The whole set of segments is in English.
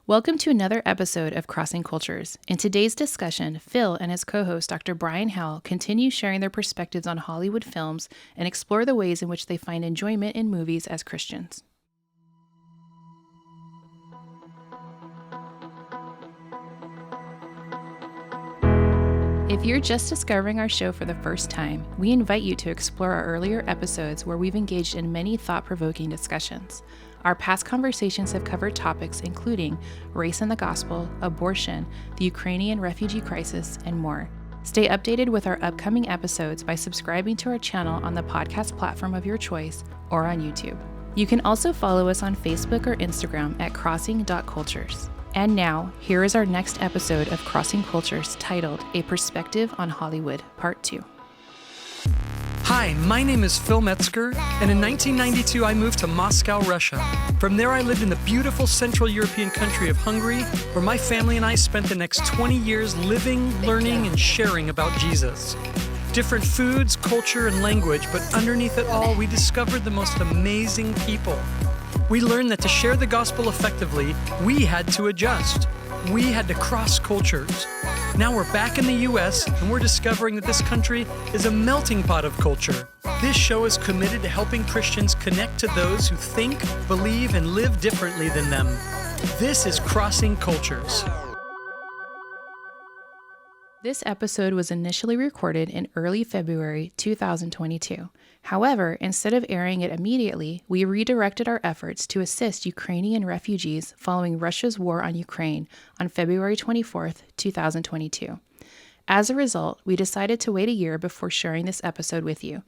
Welcome to another episode of Crossing Cultures. In today's discussion, Phil and his co-host, Dr. Brian Howell, continue sharing their perspectives on Hollywood films and explore the ways in which they find enjoyment in movies as Christians. If you're just discovering our show for the first time, we invite you to explore our earlier episodes where we've engaged in many thought-provoking discussions. Our past conversations have covered topics including race and the gospel, abortion, the Ukrainian refugee crisis, and more. Stay updated with our upcoming episodes by subscribing to our channel on the podcast platform of your choice or on YouTube. You can also follow us on Facebook or Instagram at crossing.cultures. And now, here is our next episode of Crossing Cultures titled A Perspective on Hollywood, Part 2. Hi, my name is Phil Metzger, and in 1992 I moved to Moscow, Russia. From there I lived in the beautiful Central European country of Hungary, where my family and I spent the next 20 years living, learning, and sharing about Jesus. Different foods, culture, and language, but underneath it all, we discovered the most amazing people. We learned that to share the gospel effectively, we had to adjust. We had to cross cultures. Now we're back in the U.S., and we're discovering that this country is a melting pot of culture. This show is committed to helping Christians connect to those who think, believe, and live differently than them. This is Crossing Cultures. This episode was initially recorded in early February 2022. However, instead of airing it immediately, we redirected our efforts to assist Ukrainian refugees following Russia's war on Ukraine on February 24th, 2022. As a result, we decided to wait a year before sharing this episode with you.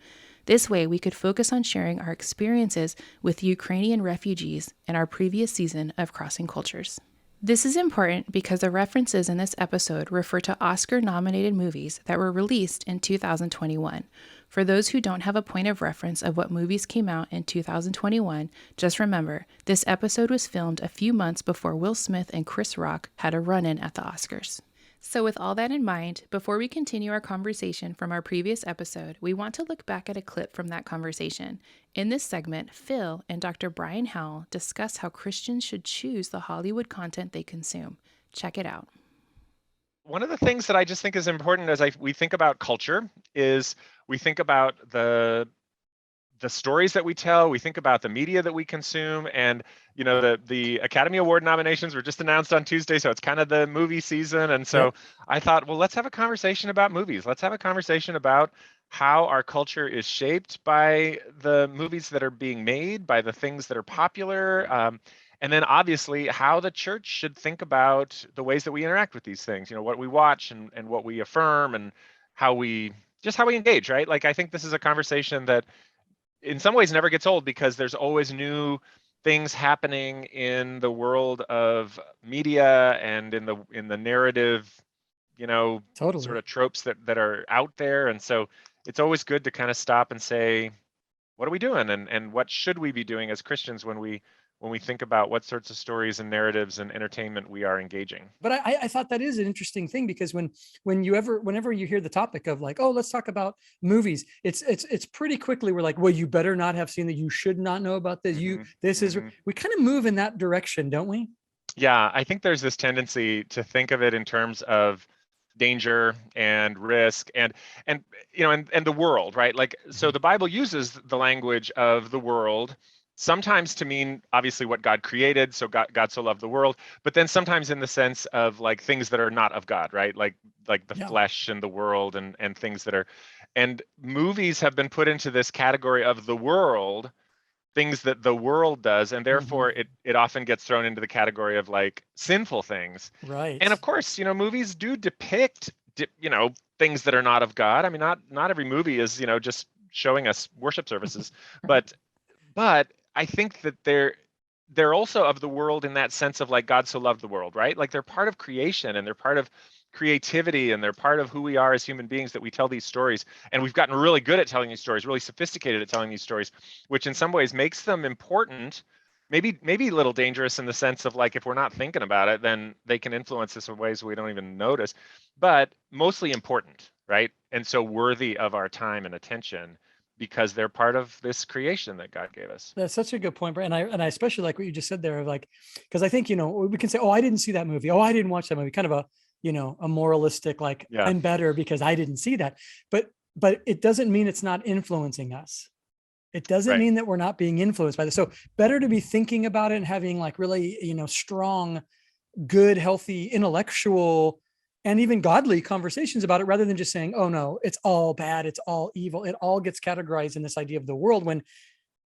This way, we could focus on sharing our experiences with Ukrainian refugees in our previous season of Crossing Cultures. This is important because the references in this episode refer to Oscar-nominated movies that were released in 2021. For those who don't have a point of reference of what movies came out in 2021, just remember, this episode was filmed a few months before Will Smith and Chris Rock had a run-in at the Oscars. So with all that in mind, before we continue our conversation from our previous episode, we want to look back at a clip from that conversation. In this segment, Phil and Dr. Brian Howell discuss how Christians should choose the Hollywood content they consume. Check it out. One of the things that I just think is important as we think about culture is we think about the stories that we tell, we think about the media that we consume, and the Academy Award nominations were just announced on Tuesday, so it's kind of the movie season. And so I thought, well, let's have a conversation about movies. Let's have a conversation about how our culture is shaped by the movies that are being made, by the things that are popular, and then obviously how the church should think about the ways that we interact with these things, what we watch and what we affirm and how we engage, right? Like, I think this is a conversation that in some ways never gets old because there's always new things happening in the world of media and in the narrative, Totally. sort of tropes that are out there. And so it's always good to kind of stop and say, what are we doing? And what should we be doing as Christians when we think about what sorts of stories and narratives and entertainment we are engaging. But I thought that is an interesting thing because whenever you hear the topic of like, oh, let's talk about movies, it's pretty quickly we're like, well, you better not have seen that. You should not know about this. We kind of move in that direction, don't we? Yeah, I think there's this tendency to think of it in terms of danger and risk and the world, right? Like, so the Bible uses the language of the world sometimes to mean obviously what God created, so God so loved the world, but then sometimes in the sense of like things that are not of God, right? Like the flesh and the world and things that are, and movies have been put into this category of the world, things that the world does, and therefore it often gets thrown into the category of like sinful things. Right. And of course, movies do depict things that are not of God. I mean, not every movie is just showing us worship services, but I think that they're also of the world in that sense of like God so loved the world, right? Like they're part of creation and they're part of creativity and they're part of who we are as human beings, that we tell these stories. And we've gotten really good at telling these stories, really sophisticated at telling these stories, which in some ways makes them important, maybe a little dangerous in the sense of like, if we're not thinking about it, then they can influence us in ways we don't even notice, but mostly important, right? And so worthy of our time and attention. because they're part of this creation that God gave us. That's such a good point, Brent. And I especially like what you just said there, of like, because I think, we can say, oh, I didn't see that movie. Oh, I didn't watch that movie. Kind of a moralistic, like, Yeah. I'm better because I didn't see that. But it doesn't mean it's not influencing us. It doesn't Right. mean that we're not being influenced by this. So better to be thinking about it and having like really, strong, good, healthy, intellectual, and even godly conversations about it, rather than just saying, oh no, it's all bad, it's all evil. It all gets categorized in this idea of the world, when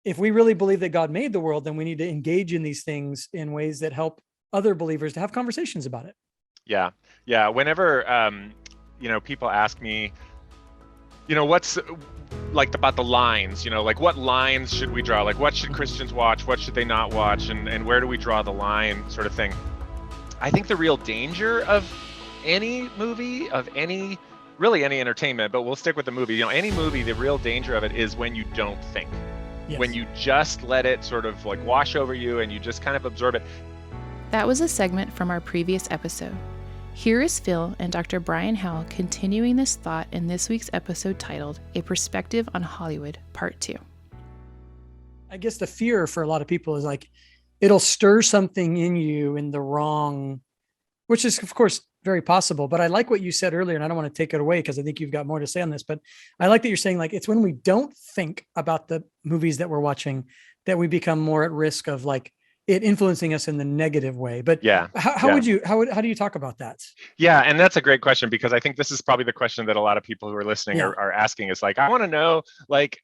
if we really believe that God made the world, then we need to engage in these things in ways that help other believers to have conversations about it. Yeah. Yeah. Whenever, people ask me, what's like about the lines, like what lines should we draw? Like what should Christians watch? What should they not watch? And where do we draw the line, sort of thing? I think the real danger of any movie, of any entertainment, but we'll stick with the movie, any movie, the real danger of it is when you don't think. Yes. When you just let it sort of like wash over you and you just kind of absorb it. That was a segment from our previous episode. Here is Phil and Dr. Brian Howell continuing this thought in this week's episode titled A Perspective on Hollywood, Part 2. I guess the fear for a lot of people is like, it'll stir something in you in the wrong, which is of course very possible. But I like what you said earlier, and I don't want to take it away because I think you've got more to say on this, but I like that you're saying like, it's when we don't think about the movies that we're watching that we become more at risk of like it influencing us in the negative way. But yeah, how do you talk about that? Yeah. And that's a great question, because I think this is probably the question that a lot of people who are listening are asking, is like, I want to know like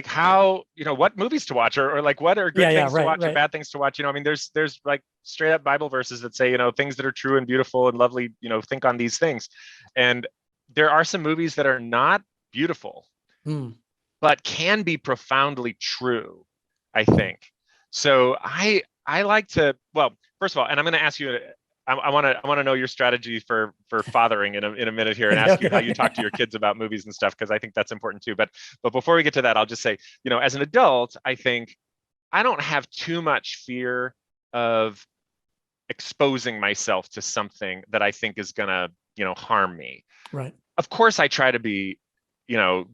how, what movies to watch, or like what are good things to watch or bad things to watch. I mean, there's like straight up Bible verses that say, things that are true and beautiful and lovely, think on these things. And there are some movies that are not beautiful, but can be profoundly true, I think. So I like to, well, first of all, and I'm going to ask you, I want to know your strategy for fathering in a minute here, and ask you how you talk to your kids about movies and stuff, because I think that's important too. But before we get to that, I'll just say, as an adult, I think I don't have too much fear of exposing myself to something that I think is gonna, harm me. Right. Of course, I try to be,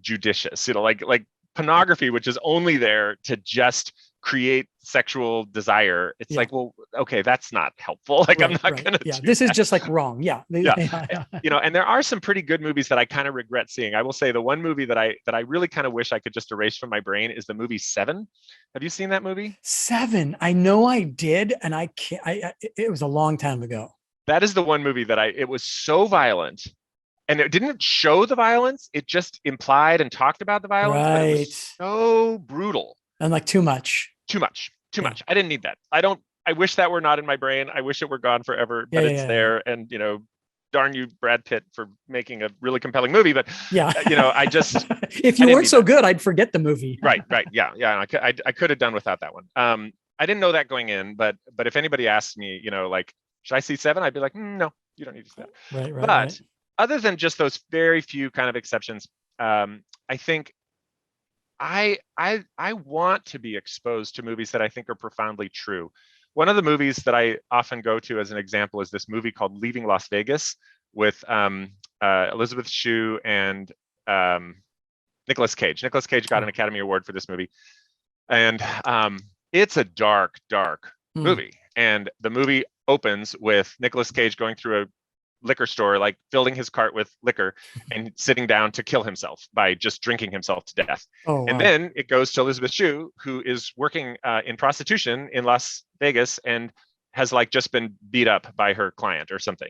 judicious. Like pornography, which is only there to just create sexual desire. It's like, well, okay, that's not helpful. Like, I'm not gonna. Yeah, this is just like wrong. Yeah. And there are some pretty good movies that I kind of regret seeing. I will say the one movie that I really kind of wish I could just erase from my brain is the movie Sevan. Have you seen that movie? Sevan. I know I did, and I can't. It was a long time ago. That is the one movie that it was so violent. And it didn't show the violence. It just implied and talked about the violence. Right. But it was so brutal. And like too much. Too much. I didn't need that. I wish that were not in my brain. I wish it were gone forever, but it's there. And, darn you, Brad Pitt, for making a really compelling movie. But, I just. If you weren't so good, I'd forget the movie. Right. Yeah. I could have done without that one. I didn't know that going in, but if anybody asked me, like, should I see Sevan? I'd be like, no, you don't need to see that. Right. But other than just those very few kind of exceptions, I think I want to be exposed to movies that I think are profoundly true. One of the movies that I often go to as an example is this movie called Leaving Las Vegas with Elizabeth Shue and Nicolas Cage. Nicolas Cage got an Academy Award for this movie. And it's a dark movie. And the movie opens with Nicolas Cage going through a liquor store, like filling his cart with liquor and sitting down to kill himself by just drinking himself to death. And then it goes to Elizabeth Shue, who is working in prostitution in Las Vegas and has like just been beat up by her client or something,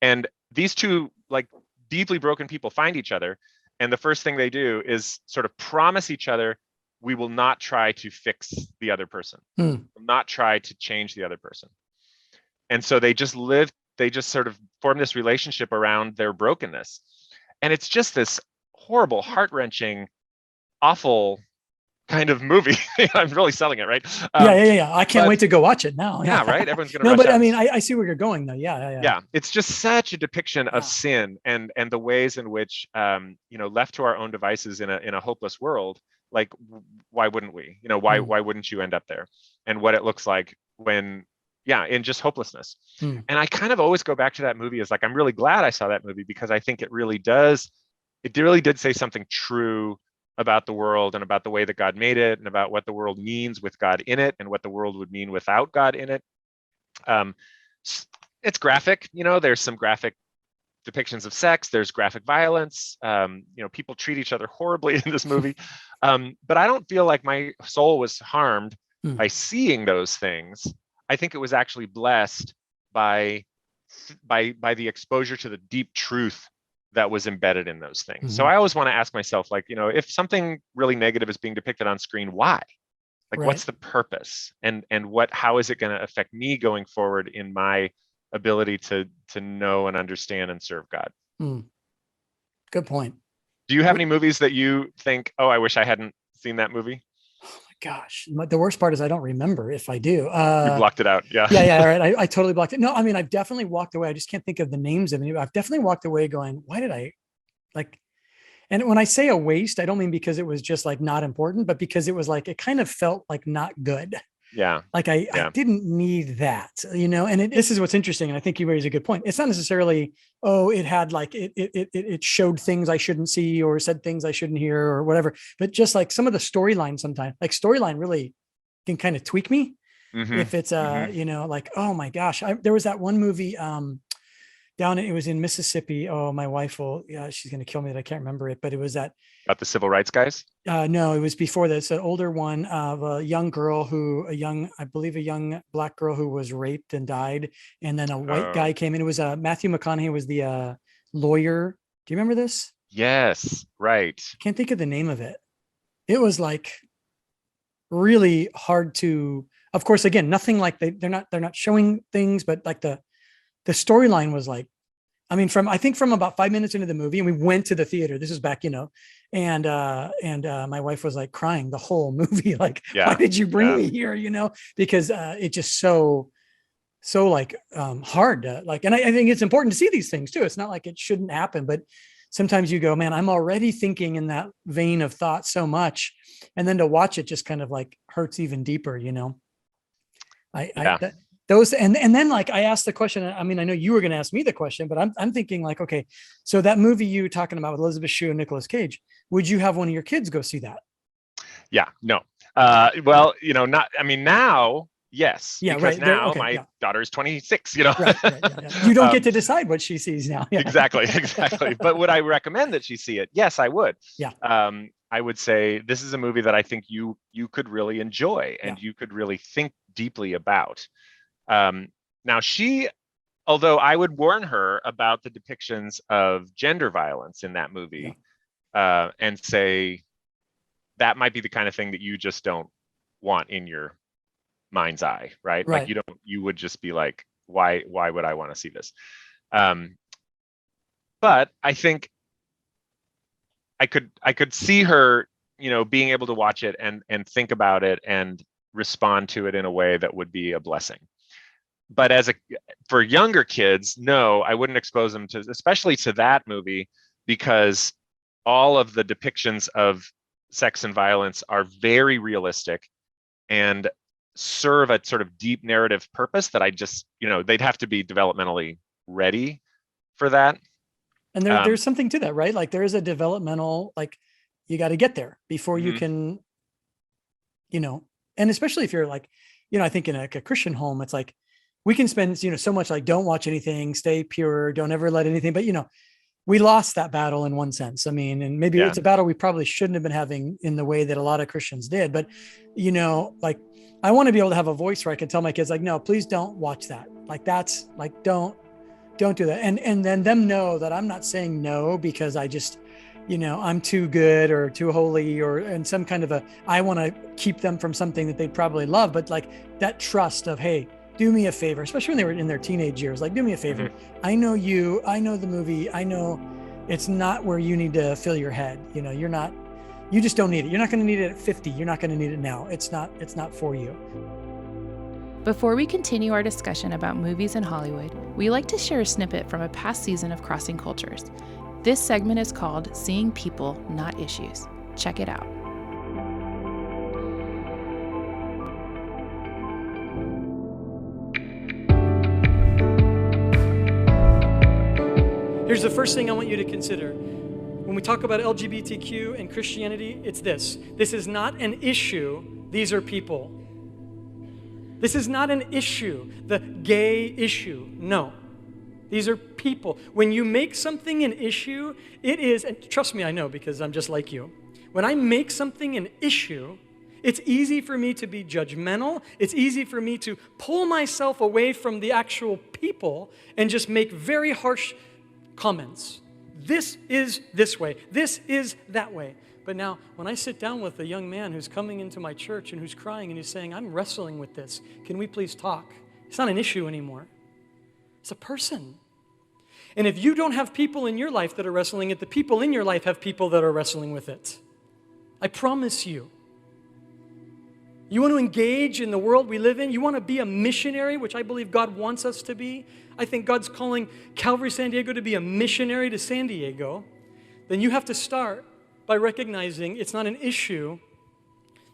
and these two like deeply broken people find each other. And the first thing they do is sort of promise each other, we will not try to fix the other person, will not try to change the other person. And so they just sort of form this relationship around their brokenness. And it's just this horrible, heart-wrenching, awful kind of movie. I'm really selling it, right? Yeah. I can't wait to go watch it now. Yeah, right? Everyone's going to No, but out. I mean, I see where you're going though. Yeah. It's just such a depiction of sin and the ways in which, left to our own devices in a hopeless world, like, why wouldn't we? Why wouldn't you end up there? And what it looks like when, in just hopelessness. And I kind of always go back to that movie as like, I'm really glad I saw that movie, because I think it really did say something true about the world and about the way that God made it and about what the world means with God in it and what the world would mean without God in it. It's graphic, there's some graphic depictions of sex, there's graphic violence, people treat each other horribly in this movie. But I don't feel like my soul was harmed by seeing those things. I think it was actually blessed by the exposure to the deep truth that was embedded in those things. So I always want to ask myself, if something really negative is being depicted on screen, why? What's the purpose? And how is it going to affect me going forward in my ability to know and understand and serve God? Good point. Do you have any movies that you think, oh, I wish I hadn't seen that movie? Gosh, the worst part is I don't remember if I do. You blocked it out. Yeah. Yeah. All right. I totally blocked it. No, I mean, I've definitely walked away. I just can't think of the names of any. I've definitely walked away going, why did I and when I say a waste, I don't mean because it was just not important, but because it was it kind of felt not good. Yeah. I didn't need that, and this is what's interesting. And I think you raise a good point. It's not necessarily, it had it showed things I shouldn't see or said things I shouldn't hear or whatever, but just some of the storyline sometimes, storyline really can kind of tweak me if it's, oh my gosh, there was that one movie, it was in Mississippi. Oh, my wife she's going to kill me that I can't remember it, but it was that. About the civil rights guys? No, it was before that. It's an older one of a young girl I believe a young Black girl who was raped and died. And then a white guy came in. It was Matthew McConaughey was the lawyer. Do you remember this? Yes. Right. Can't think of the name of it. It was really hard to, of course, again, nothing they're not showing things, but the storyline was I think from about 5 minutes into the movie, and we went to the theater, this is back, and my wife was crying the whole movie. Why did you bring me here? Because it just so hard to and I think it's important to see these things too. It's not it shouldn't happen, but sometimes you go, man, I'm already thinking in that vein of thought so much. And then to watch it just kind of hurts even deeper, those, and then I asked the question, I mean, I know you were going to ask me the question, but I'm thinking okay, so that movie you were talking about with Elizabeth Shue and Nicolas Cage, would you have one of your kids go see that? Yeah, no. Well, now, yes. Yeah, because right. Now my daughter is 26, Right, You don't get to decide what she sees now. Yeah. Exactly. But would I recommend that she see it? Yes, I would. Yeah. I would say this is a movie that I think you could really enjoy and you could really think deeply about. Now although I would warn her about the depictions of gender violence in that movie, and say that might be the kind of thing that you just don't want in your mind's eye, right? You would just be why would I want to see this? But I think I could see her, being able to watch it and think about it and respond to it in a way that would be a blessing. But for younger kids, no, I wouldn't expose them especially to that movie, because all of the depictions of sex and violence are very realistic and serve a sort of deep narrative purpose that I just, they'd have to be developmentally ready for that. And there's something to that, right? There is a developmental, you got to get there before you can, and especially if you're I think in a Christian home, it's we can spend, so much don't watch anything, stay pure, don't ever let anything, but we lost that battle in one sense. I mean, and maybe it's a battle we probably shouldn't have been having in the way that a lot of Christians did, but I want to be able to have a voice where I can tell my kids no, please don't watch that. That's don't do that. And then them know that I'm not saying no because I just, I'm too good or too holy and some kind of I want to keep them from something that they probably love, but that trust of, hey, do me a favor, especially when they were in their teenage years, do me a favor. I know you, I know the movie. I know it's not where you need to fill your head. You just don't need it. You're not going to need it at 50. You're not going to need it now. It's not for you. Before we continue our discussion about movies in Hollywood, we like to share a snippet from a past season of Crossing Cultures. This segment is called Seeing People, Not Issues. Check it out. Here's the first thing I want you to consider. when we talk about LGBTQ and Christianity, it's this. This is not an issue. These are people. This is not an issue, the gay issue. No. These are people. When you make something an issue, it is, and trust me, I know because I'm just like you. When I make something an issue, it's easy for me to be judgmental. It's easy for me to pull myself away from the actual people and just make very harsh comments. This is this way. This is that way. But now, when I sit down with a young man who's coming into my church and who's crying and he's saying, I'm wrestling with this. Can we please talk? It's not an issue anymore. It's a person. And if you don't have people in your life that are wrestling it, the people in your life have people that are wrestling with it. I promise you. You want to engage in the world we live in? You want to be a missionary, which I believe God wants us to be? I think God's calling Calvary San Diego to be a missionary to San Diego. Then you have to start by recognizing it's not an issue.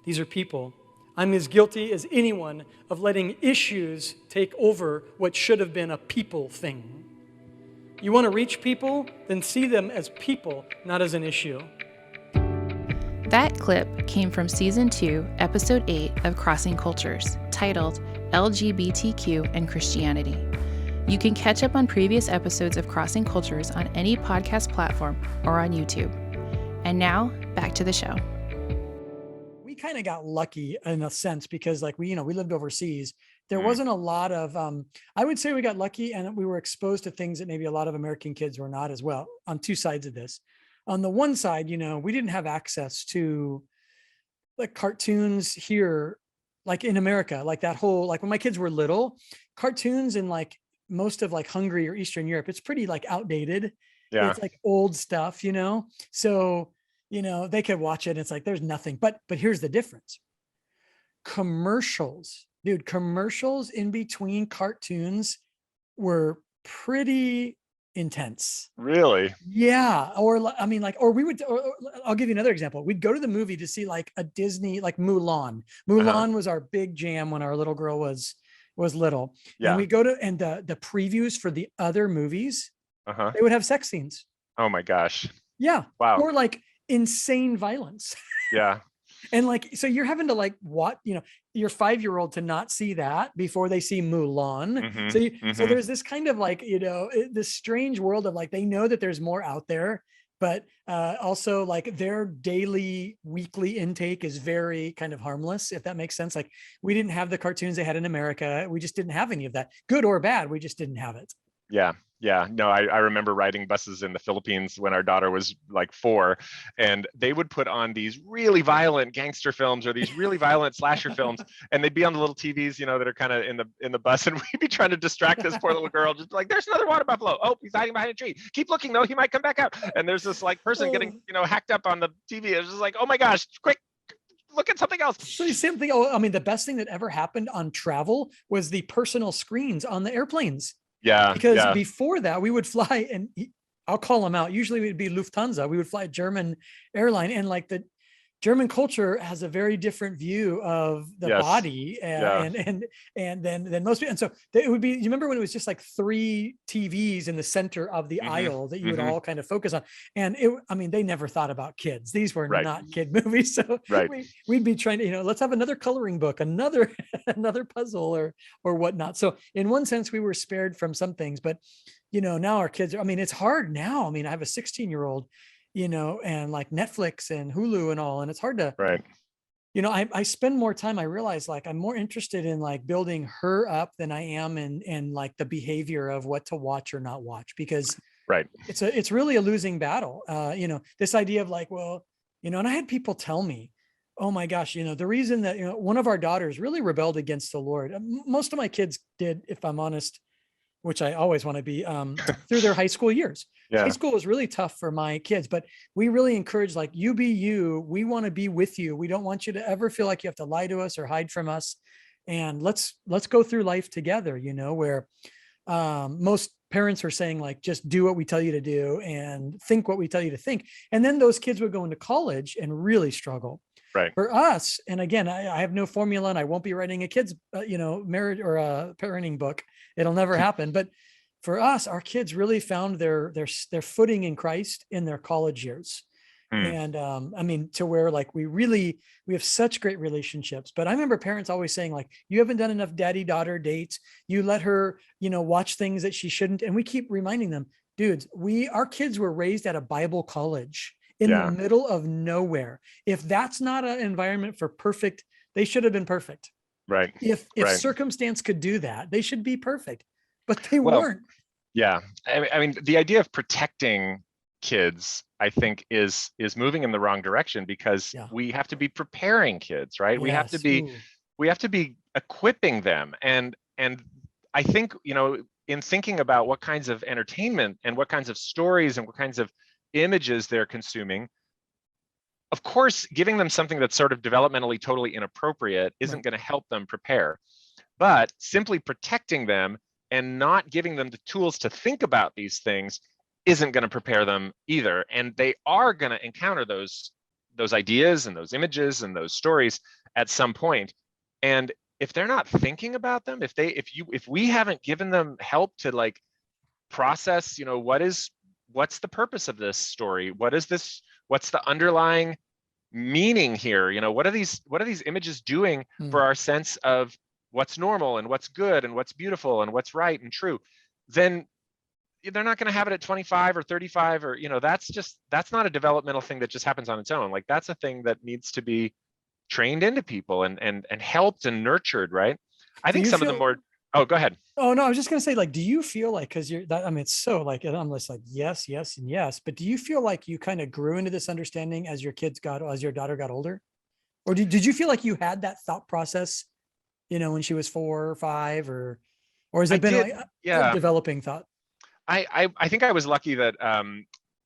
These are people. I'm as guilty as anyone of letting issues take over what should have been a people thing. You want to reach people? Then see them as people, not as an issue. That clip came from Season 2, Episode 8 of Crossing Cultures, titled LGBTQ and Christianity. You can catch up on previous episodes of Crossing Cultures on any podcast platform or on YouTube. And now, back to the show. We kind of got lucky in a sense because we lived overseas. There wasn't a lot of, I would say we got lucky and we were exposed to things that maybe a lot of American kids were not as well on two sides of this. On the one side, we didn't have access to like cartoons here, like in America, like that whole, like when my kids were little, cartoons in like most of like Hungary or Eastern Europe, it's pretty like outdated. Yeah. It's like old stuff, so, they could watch it. And it's like, there's nothing, but here's the difference. Commercials in between cartoons were pretty intense. Really? Yeah. Or we would, I'll give you another example. We'd go to the movie to see like a Disney, like Mulan. Mulan was our big jam when our little girl was little. Yeah. And we go to, and the previews for the other movies, they would have sex scenes. Oh my gosh. Yeah. Wow. Or like insane violence. Yeah. And like, so you're having to like what, your 5-year-old to not see that before they see Mulan. Mm-hmm. So there's this kind of like, this strange world of like, they know that there's more out there, but also like their daily, weekly intake is very kind of harmless, if that makes sense. Like we didn't have the cartoons they had in America. We just didn't have any of that, good or bad. We just didn't have it. Yeah. Yeah. No, I remember riding buses in the Philippines when our daughter was like 4, and they would put on these really violent gangster films or these really violent slasher films, and they'd be on the little TVs, that are kind of in the bus, and we'd be trying to distract this poor little girl, just like, there's another water buffalo. Oh, he's hiding behind a tree. Keep looking though, he might come back out. And there's this like person getting, hacked up on the TV. It's just like, oh my gosh, quick, look at something else. So the same thing. The best thing that ever happened on travel was the personal screens on the airplanes. Yeah. Because before that, we would fly, and I'll call them out. Usually it would be Lufthansa. We would fly a German airline, and like the German culture has a very different view of the body and then most people. And so it would be, you remember when it was just like 3 TVs in the center of the aisle that you would all kind of focus on. And they never thought about kids. These were not kid movies. So we'd be trying to, let's have another coloring book, another puzzle or whatnot. So in one sense, we were spared from some things, but now our kids, it's hard now. I have a 16-year-old, and like Netflix and Hulu and all, and it's hard to, I spend more time, I realize like I'm more interested in like building her up than I am in like the behavior of what to watch or not watch, because it's really a losing battle. This idea of like, well, and I had people tell me, oh my gosh, the reason that, one of our daughters really rebelled against the Lord. Most of my kids did, if I'm honest, which I always want to be, through their high school years. Yeah. High school was really tough for my kids, but we really encourage like, you be you, we want to be with you. We don't want you to ever feel like you have to lie to us or hide from us. And let's go through life together, where most parents are saying like, just do what we tell you to do and think what we tell you to think. And then those kids would go into college and really struggle. Right. For us, and again, I have no formula, and I won't be writing a kid's, marriage or a parenting book. It'll never happen. But For us, our kids really found their footing in Christ in their college years. Mm. And I mean, to where like we have such great relationships. But I remember parents always saying, like, you haven't done enough daddy-daughter dates. You let her, watch things that she shouldn't. And we keep reminding them, dudes, our kids were raised at a Bible college in the Yeah. middle of nowhere. If that's not an environment for perfect, they should have been perfect. Right. If Right. circumstance could do that, they should be perfect, but they Well, weren't. yeah. I mean, the idea of protecting kids, I think, is moving in the wrong direction, because Yeah. we have to be preparing kids, right? We have to Yes. be Ooh. we have to be equipping them. And I think, in thinking about what kinds of entertainment and what kinds of stories and what kinds of images they're consuming, of course, giving them something that's sort of developmentally totally inappropriate isn't Right. going to help them prepare. But simply protecting them and not giving them the tools to think about these things isn't going to prepare them either. And they are going to encounter those ideas and those images and those stories at some point. And if they're not thinking about them, if we haven't given them help to like process, what's the purpose of this story? What's the underlying meaning here? What are these images doing for our sense of what's normal and what's good and what's beautiful and what's right and true? Then they're not going to have it at 25 or 35, or that's not a developmental thing that just happens on its own. Like, that's a thing that needs to be trained into people and helped and nurtured, right? I Do think you some of the feel? more Oh, go ahead. Oh no, I was just gonna say, like, do you feel like, because you're that? I mean, it's so like I'm just like yes, yes, and yes. But do you feel like you kind of grew into this understanding as your daughter got older, or did you feel like you had that thought process, when she was 4 or 5, or has I it been did. like a Yeah. developing thought? I think I was lucky that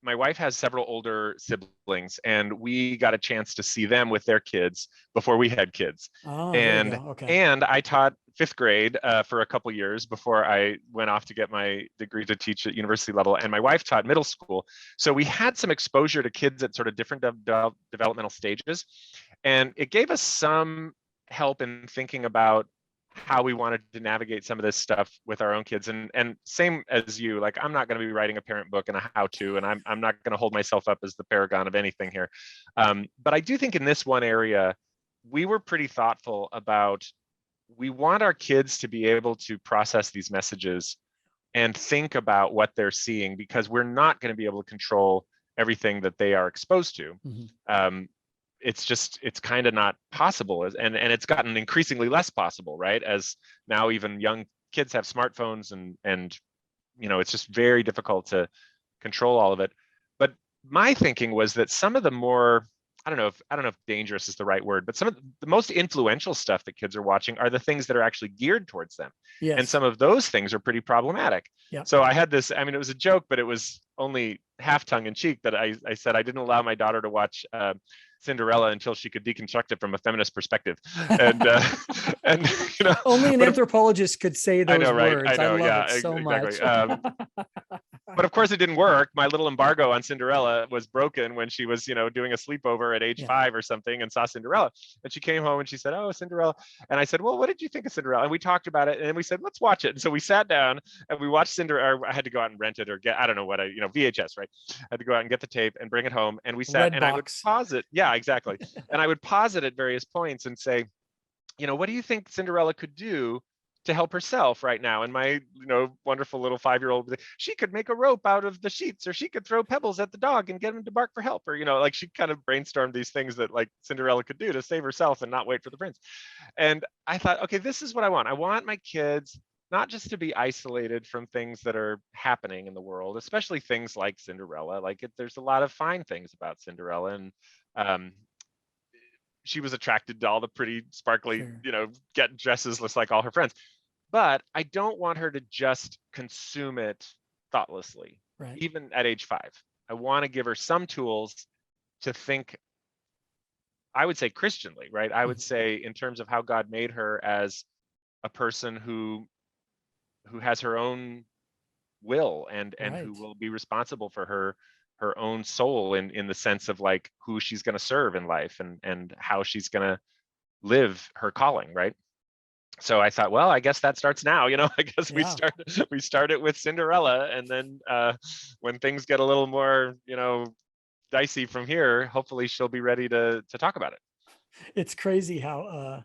my wife has several older siblings, and we got a chance to see them with their kids before we had kids. Oh, there you And go. Okay. and I taught fifth grade for a couple years before I went off to get my degree to teach at university level. And my wife taught middle school, so we had some exposure to kids at sort of different developmental stages, and it gave us some help in thinking about how we wanted to navigate some of this stuff with our own kids. And same as you, like, I'm not going to be writing a parent book and a how-to, and I'm not going to hold myself up as the paragon of anything here. But I do think in this one area, we were pretty thoughtful about, we want our kids to be able to process these messages and think about what they're seeing, because we're not going to be able to control everything that they are exposed to. It's kind of not possible, and it's gotten increasingly less possible, right? As now even young kids have smartphones, and it's just very difficult to control all of it. But my thinking was that some of the more, I don't know if dangerous is the right word, but some of the most influential stuff that kids are watching are the things that are actually geared towards them. Yes. And some of those things are pretty problematic. Yeah. So I had this, I mean, it was a joke, but it was only half tongue in cheek, that I said I didn't allow my daughter to watch Cinderella until she could deconstruct it from a feminist perspective. And and only an anthropologist could say those words. I know, love it so exactly. much. But of course it didn't work. My little embargo on Cinderella was broken when she was, doing a sleepover at age 5 or something, and saw Cinderella. And she came home and she said, "Oh, Cinderella." And I said, "Well, what did you think of Cinderella?" And we talked about it, and then we said, "Let's watch it." And so we sat down and we watched Cinderella. I had to go out and rent it, or get, I don't know what VHS, right? I had to go out and get the tape and bring it home. And we sat and I would pause it. Yeah, exactly. And I would pause it at various points and say, what do you think Cinderella could do to help herself right now? And my, wonderful little 5-year-old, she could make a rope out of the sheets, or she could throw pebbles at the dog and get him to bark for help, or, like, she kind of brainstormed these things that, like, Cinderella could do to save herself and not wait for the prince. And I thought, okay, this is what I want. I want my kids not just to be isolated from things that are happening in the world, especially things like Cinderella. Like, there's a lot of fine things about Cinderella, and she was attracted to all the pretty, sparkly, get dresses just like all her friends. But I don't want her to just consume it thoughtlessly, right, even at age 5. I want to give her some tools to think, I would say, Christianly, right? I would say in terms of how God made her as a person who has her own will, and who will be responsible for her own soul, in the sense of, like, who she's going to serve in life, and how she's going to live her calling, right? so I thought, well, I guess that starts now. I guess Yeah. we start it with Cinderella, and then when things get a little more, dicey from here, hopefully she'll be ready to talk about it. It's crazy how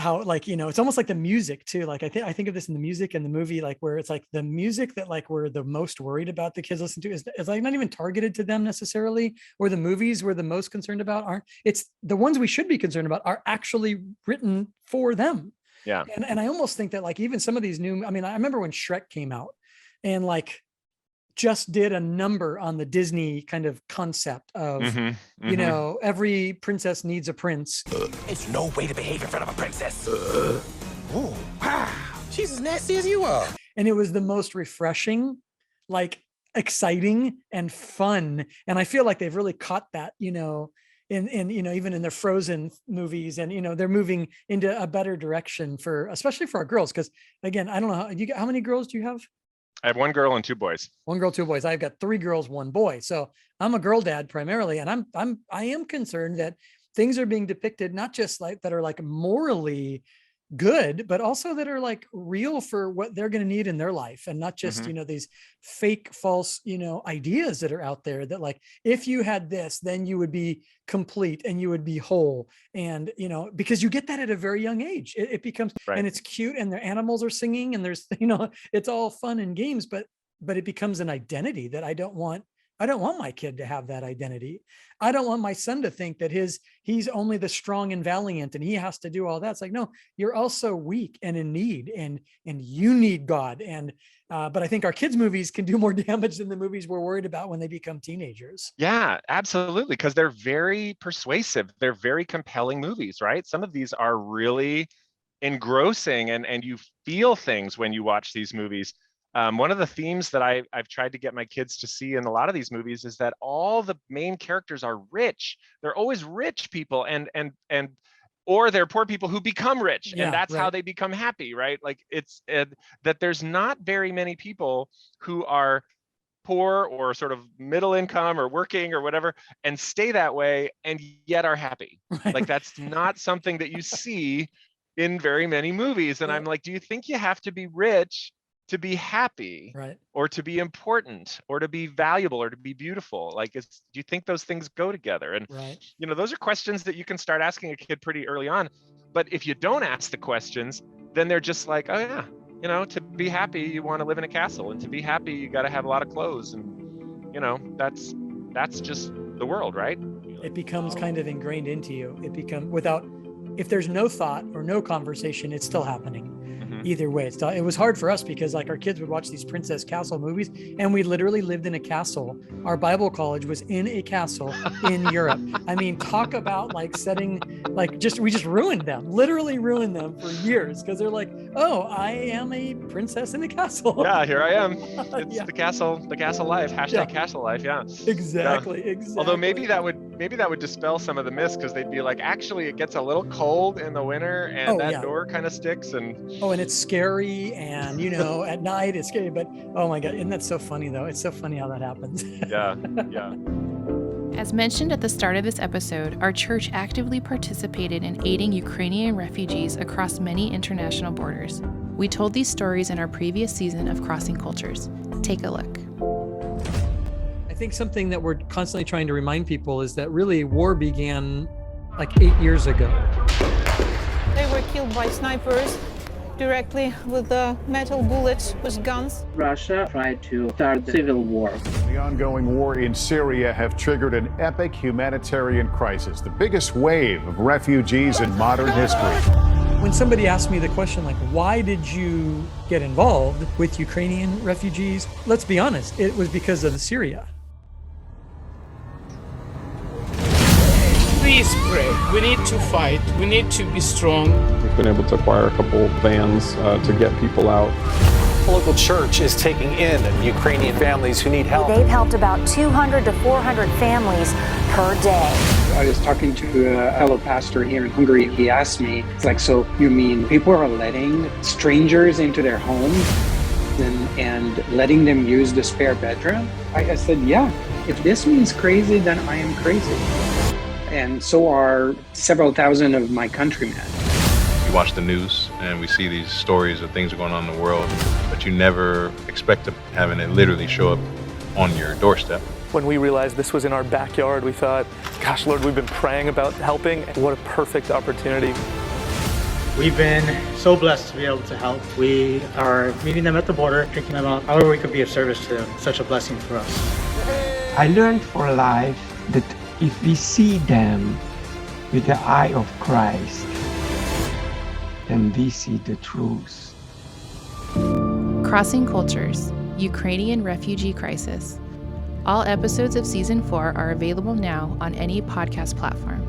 like, it's almost like the music too. Like I think of this in the music and the movie, like where it's like the music that like we're the most worried about the kids listen to is like not even targeted to them necessarily, or the movies we're the most concerned about aren't. It's the ones we should be concerned about are actually written for them. Yeah. And I almost think that like even some of these new, I mean, I remember when Shrek came out and like just did a number on the Disney kind of concept of, every princess needs a prince. It's no way to behave in front of a princess. Oh, wow. She's as nasty as you are. And it was the most refreshing, like exciting and fun. And I feel like they've really caught that, in even in their Frozen movies, and they're moving into a better direction especially for our girls. Because again, I don't know how many girls do you have? I have one girl and 2 boys. 1 girl, 2 boys. I've got 3 girls, 1 boy. So I'm a girl dad primarily, and I am concerned that things are being depicted not just like that are like morally good, but also that are like real for what they're going to need in their life, and not just these fake, false ideas that are out there that like if you had this, then you would be complete and you would be whole, and because you get that at a very young age. It becomes right. And it's cute, and their animals are singing, and there's it's all fun and games, but it becomes an identity that I don't want my kid to have that identity. I don't want my son to think that he's only the strong and valiant and he has to do all that. It's like, no, you're also weak and in need, and you need God. And but I think our kids' movies can do more damage than the movies we're worried about when they become teenagers. Yeah, absolutely. Because they're very persuasive. They're very compelling movies, right? Some of these are really engrossing, and you feel things when you watch these movies. One of the themes that I've tried to get my kids to see in a lot of these movies is that all the main characters are rich. They're always rich people, or they're poor people who become rich, and that's right. How they become happy, right? Like it's that there's not very many people who are poor or sort of middle income or working or whatever and stay that way and yet are happy. Right. Like that's not something that you see in very many movies. And I'm like, do you think you have to be rich to be happy, right, or to be important, or to be valuable, or to be beautiful? Like, do you think those things go together? And right. Those are questions that you can start asking a kid pretty early on. But if you don't ask the questions, then they're just like, oh yeah, to be happy, you want to live in a castle, and to be happy, you got to have a lot of clothes, and that's just the world, right? It becomes kind of ingrained into you. It becomes if there's no thought or no conversation, it's still happening. Either way, it was hard for us because like our kids would watch these princess castle movies, and we literally lived in a castle. Our Bible college was in a castle in Europe. I mean, talk about like setting, like we just literally ruined them for years, because they're like, oh, I am a princess in a castle. Yeah, here I am. It's the castle life. # castle life. Yeah. Exactly. Although maybe that would dispel some of the myths, because they'd be like, actually, it gets a little cold in the winter, and door kind of sticks, and it's scary, and at night it's scary, but oh my God, isn't that so funny though? It's so funny how that happens. Yeah. As mentioned at the start of this episode, our church actively participated in aiding Ukrainian refugees across many international borders. We told these stories in our previous season of Crossing Cultures. Take a look. I think something that we're constantly trying to remind people is that really war began like 8 years ago. They were killed by snipers directly with the metal bullets, with guns. Russia tried to start the civil war. The ongoing war in Syria have triggered an epic humanitarian crisis, the biggest wave of refugees in modern history. When somebody asked me the question, like, why did you get involved with Ukrainian refugees? Let's be honest, it was because of Syria. Please pray. We need to fight. We need to be strong. We've been able to acquire a couple vans to get people out. The local church is taking in Ukrainian families who need help. They've helped about 200 to 400 families per day. I was talking to a fellow pastor here in Hungary. He asked me, it's like, so you mean people are letting strangers into their homes and letting them use the spare bedroom? I said, yeah. If this means crazy, then I am crazy. And so are several thousand of my countrymen. You watch the news and we see these stories of things going on in the world, but you never expect to having it literally show up on your doorstep. When we realized this was in our backyard, we thought, gosh, Lord, we've been praying about helping. What a perfect opportunity. We've been so blessed to be able to help. We are meeting them at the border, thinking about how we could be of service to them. Such a blessing for us. I learned for life that if we see them with the eye of Christ, then we see the truth. Crossing Cultures, Ukrainian Refugee Crisis. All episodes of Season 4 are available now on any podcast platform.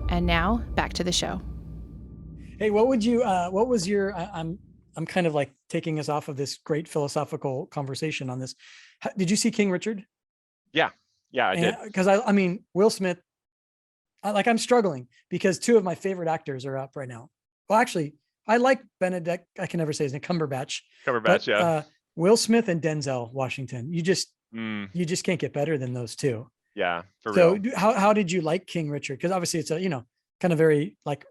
And now, back to the show. Hey, what was your, I'm kind of like taking us off of this great philosophical conversation on this. Did you see King Richard? Yeah, I did. Because I mean, Will Smith, I'm struggling because two of my favorite actors are up right now. Well, actually, I like Benedict, I can never say his name, Cumberbatch. But, yeah. Will Smith and Denzel Washington. You just can't get better than those two. Yeah, for real. So how did you like King Richard? Because obviously it's a, kind of very like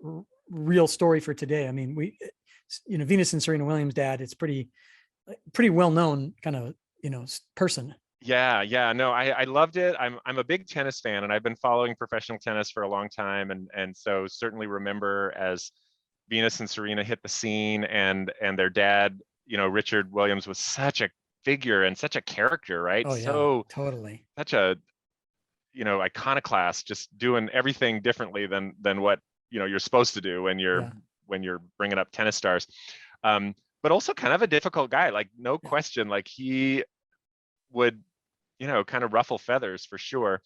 real story for today. I mean, Venus and Serena Williams' dad, it's pretty well known kind of, person. Yeah. No, I loved it. I'm a big tennis fan, and I've been following professional tennis for a long time. And so certainly remember as Venus and Serena hit the scene and their dad, Richard Williams was such a figure and such a character, right? Oh, yeah, so totally. Such a, iconoclast, just doing everything differently than what, you're supposed to do when you're bringing up tennis stars. But also kind of a difficult guy, like no question, like he would, kind of ruffle feathers for sure.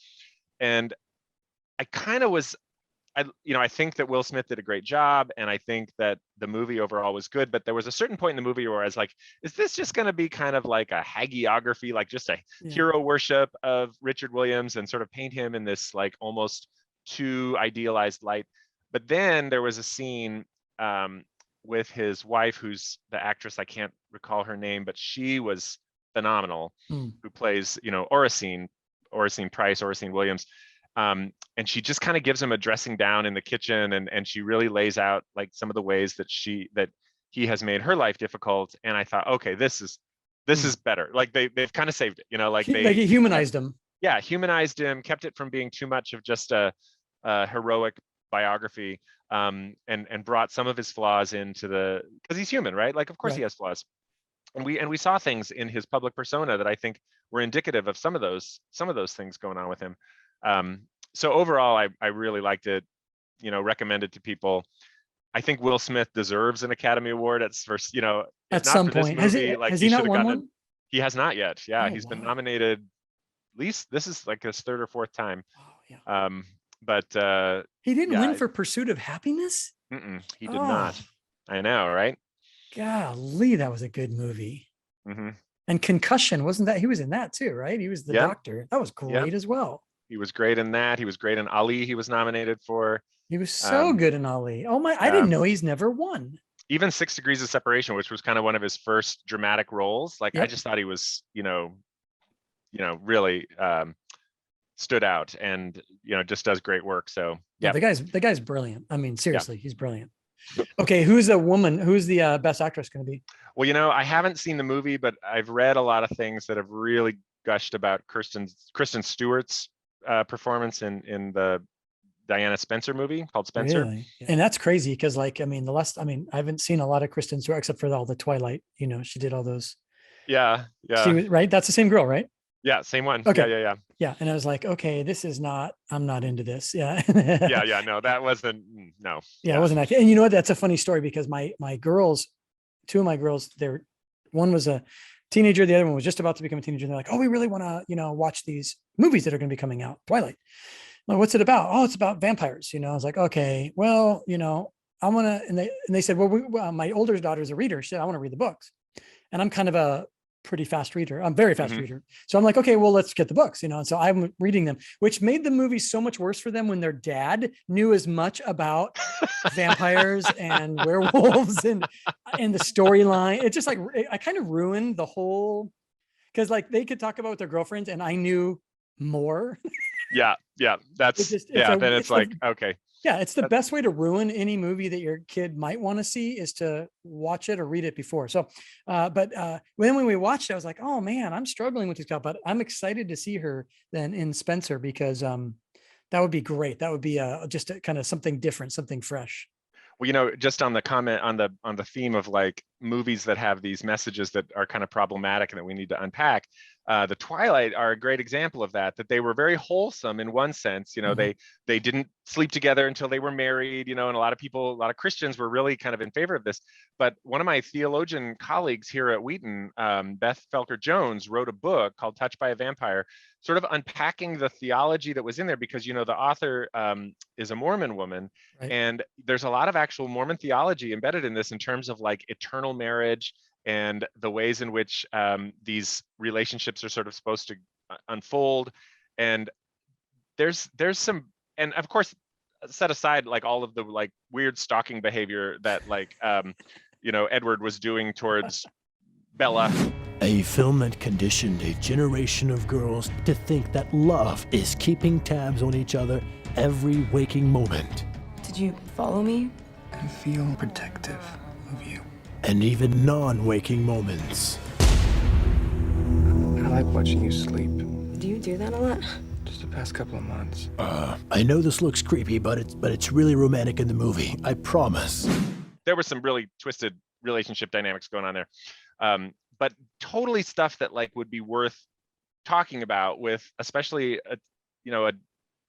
And I kind of was, I think that Will Smith did a great job, and I think that the movie overall was good, but there was a certain point in the movie where I was like, is this just going to be kind of like a hagiography, like just a hero worship of Richard Williams and sort of paint him in this like almost too idealized light? But then there was a scene with his wife, who's the actress, I can't recall her name, but she was phenomenal, who plays, Oracene Williams. And she just kind of gives him a dressing down in the kitchen, and she really lays out like some of the ways that he has made her life difficult. And I thought, okay, this is better. Like they've kind of saved it, like he humanized him. Yeah, humanized him, kept it from being too much of just a heroic biography, and brought some of his flaws into because he's human, right? Like of course he has flaws. And we saw things in his public persona that I think were indicative of some of those things going on with him. So overall, I really liked it, recommend it to people. I think Will Smith deserves an Academy Award at some point. Has he not won one? He has not yet. Yeah, he's been nominated. At least this is like his third or fourth time. Oh, yeah. But he didn't win for Pursuit of Happiness? He did not. I know, right? Golly, that was a good movie. Mm-hmm. And Concussion, wasn't that? He was in that too, right? He was the doctor. That was great as well. He was great in that. He was great in Ali. He was nominated for. He was so good in Ali. Oh my! I didn't know he's never won. Even 6 Degrees of Separation, which was kind of one of his first dramatic roles. Like I just thought he was, really stood out, and just does great work. So yeah, the guy's brilliant. I mean, seriously, he's brilliant. Okay, who's the best actress going to be? Well, I haven't seen the movie, but I've read a lot of things that have really gushed about Kristen Stewart's performance in the Diana Spencer movie called Spencer. Really? And that's crazy because I haven't seen a lot of Kristen Stewart except for all the Twilight, she did all those. Yeah. She was, right? That's the same girl, right? Yeah, same one. Okay. Yeah. And I was like, okay, I'm not into this. Yeah. yeah. No, that wasn't, no. Yeah, it wasn't actually. And you know what? That's a funny story because my girls, two of my girls, one was a teenager, the other one was just about to become a teenager. And they're like, oh, we really want to, watch these movies that are going to be coming out. Twilight. I'm like, what's it about? Oh, it's about vampires. I was like, okay, well, I want to, and they said, well, my older daughter's a reader. She said, I want to read the books. And I'm kind of a pretty fast reader. I'm very fast reader. So I'm like, okay, well, let's get the books, and so I'm reading them, which made the movie so much worse for them when their dad knew as much about vampires and werewolves and the storyline. It just I kind of ruined the whole, because they could talk about with their girlfriends and I knew more. Yeah. That's then it's like, okay. Yeah, it's the best way to ruin any movie that your kid might want to see is to watch it or read it before. So, but when we watched it, I was like, oh man, I'm struggling with this guy, but I'm excited to see her then in Spencer because that would be great. That would be just kind of something different, something fresh. Well, you know, just on the comment on the theme of like movies that have these messages that are kind of problematic and that we need to unpack, the Twilight are a great example of that. That they were very wholesome in one sense. You know, they didn't sleep together until they were married. You know, and a lot of Christians were really kind of in favor of this. But one of my theologian colleagues here at Wheaton, Beth Felker Jones, wrote a book called "Touched by a Vampire," sort of unpacking the theology that was in there because you know the author is a Mormon woman, right. And there's a lot of actual Mormon theology embedded in this in terms of like eternal marriage and the ways in which these relationships are sort of supposed to unfold. And there's some, and of course, set aside like all of the like weird stalking behavior that like you know Edward was doing towards Bella. A film that conditioned a generation of girls to think that love is keeping tabs on each other every waking moment. Did you follow me? I feel protective of you. And even non-waking moments. I like watching you sleep. Do you do that a lot? Just the past couple of months. I know this looks creepy, but it's really romantic in the movie. I promise. There was some really twisted relationship dynamics going on there. But totally stuff that like would be worth talking about with, especially a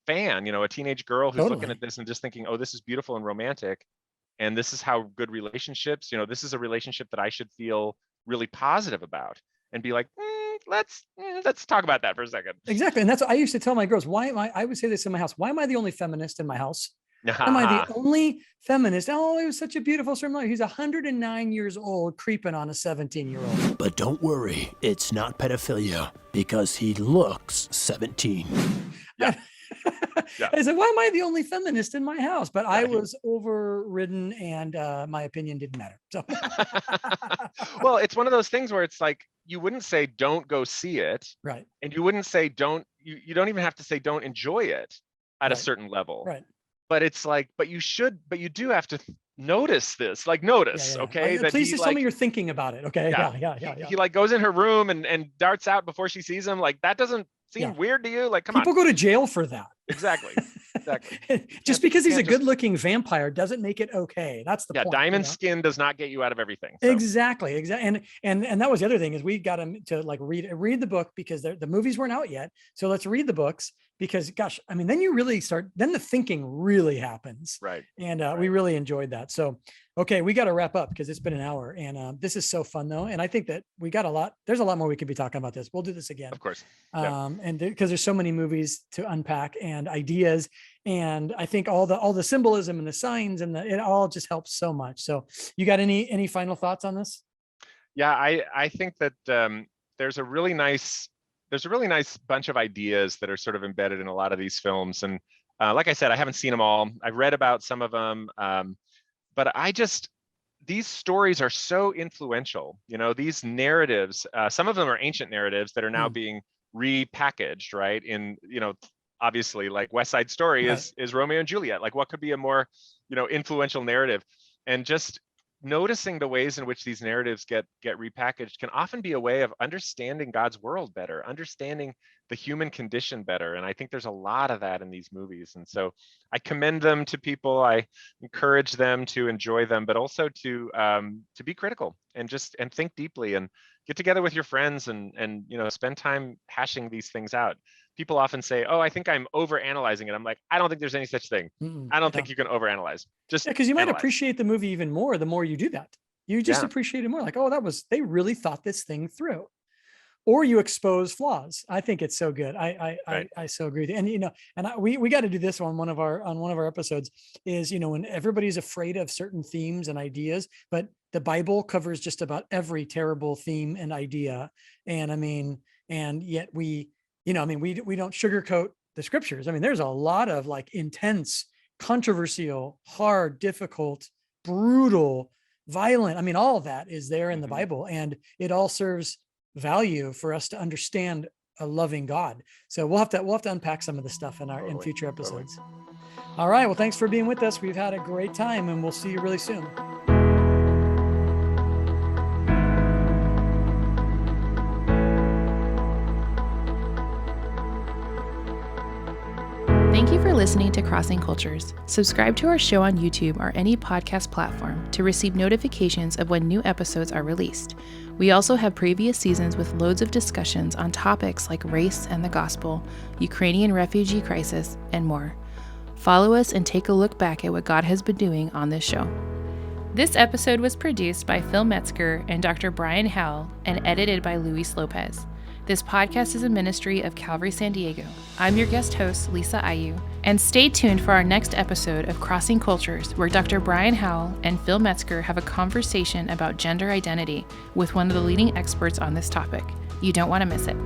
fan, a teenage girl who's looking at this and just thinking, oh, this is beautiful and romantic. And this is how good relationships, this is a relationship that I should feel really positive about and be like, let's talk about that for a second. Exactly. And that's what I used to tell my girls. I would say this in my house. Why am I the only feminist in my house? Am I the only feminist? Oh, it was such a beautiful sermon. He's 109 years old, creeping on a 17-year-old. But don't worry, it's not pedophilia because he looks 17. Yeah. Yeah. I said, why am I the only feminist in my house? But I was overridden and my opinion didn't matter. So. Well, it's one of those things where it's like, you wouldn't say, don't go see it. Right. And you wouldn't say, you don't even have to say, don't enjoy it at a certain level. Right. But it's like, but you do have to notice this, like notice, okay? That please just tell me you're thinking about it, okay? Yeah. He like goes in her room and darts out before she sees him. Like that doesn't seem weird to you? Like, come on. People go to jail for that. Exactly. Just because he's a good-looking vampire doesn't make it okay. That's the point. Yeah, diamond skin does not get you out of everything. So. Exactly. And that was the other thing is we got him to like read the book because the movies weren't out yet. So let's read the books because gosh, I mean, then you really then the thinking really happens. Right. And we really enjoyed that. So, okay, we got to wrap up because it's been an hour and this is so fun though. And I think that there's a lot more we could be talking about this. We'll do this again. Of course. And because there's so many movies to unpack and ideas. And I think all the symbolism and the signs and it all just helps so much. So you got any final thoughts on this? Yeah, I think that there's a really nice bunch of ideas that are sort of embedded in a lot of these films. And like I said, I haven't seen them all. I've read about some of them. But these stories are so influential, these narratives, some of them are ancient narratives that are now being repackaged, right? In, obviously like West Side Story is Romeo and Juliet. Like what could be a more, influential narrative? And just noticing the ways in which these narratives get repackaged can often be a way of understanding God's world better, understanding the human condition better. And I think there's a lot of that in these movies. And so I commend them to people. I encourage them to enjoy them, but also to be critical and think deeply and get together with your friends and spend time hashing these things out. People often say, oh, I think I'm overanalyzing it. I'm like, I don't think there's any such thing. I don't think you can overanalyze. Just because you might appreciate the movie even more the more you do that. You just appreciate it more. Like, oh, they really thought this thing through. Or you expose flaws. I think it's so good. I so agree with you. And we got to do this on one of our episodes is, when everybody's afraid of certain themes and ideas, but the Bible covers just about every terrible theme and idea. And yet we don't sugarcoat the scriptures. I mean, there's a lot of like intense, controversial, hard, difficult, brutal, violent. All of that is there in the Bible, and it all serves value for us to understand a loving God. So we'll have to unpack some of the stuff in future episodes. All right. Well, thanks for being with us. We've had a great time, and we'll see you really soon. Thank you for listening to Crossing Cultures. Subscribe to our show on YouTube or any podcast platform to receive notifications of when new episodes are released. We also have previous seasons with loads of discussions on topics like race and the gospel, Ukrainian refugee crisis, and more. Follow us and take a look back at what God has been doing on this show. This episode was produced by Phil Metzger and Dr. Brian Howell and edited by Luis Lopez. This podcast is a ministry of Calvary San Diego. I'm your guest host, Lisa Ayu, and stay tuned for our next episode of Crossing Cultures, where Dr. Brian Howell and Phil Metzger have a conversation about gender identity with one of the leading experts on this topic. You don't want to miss it.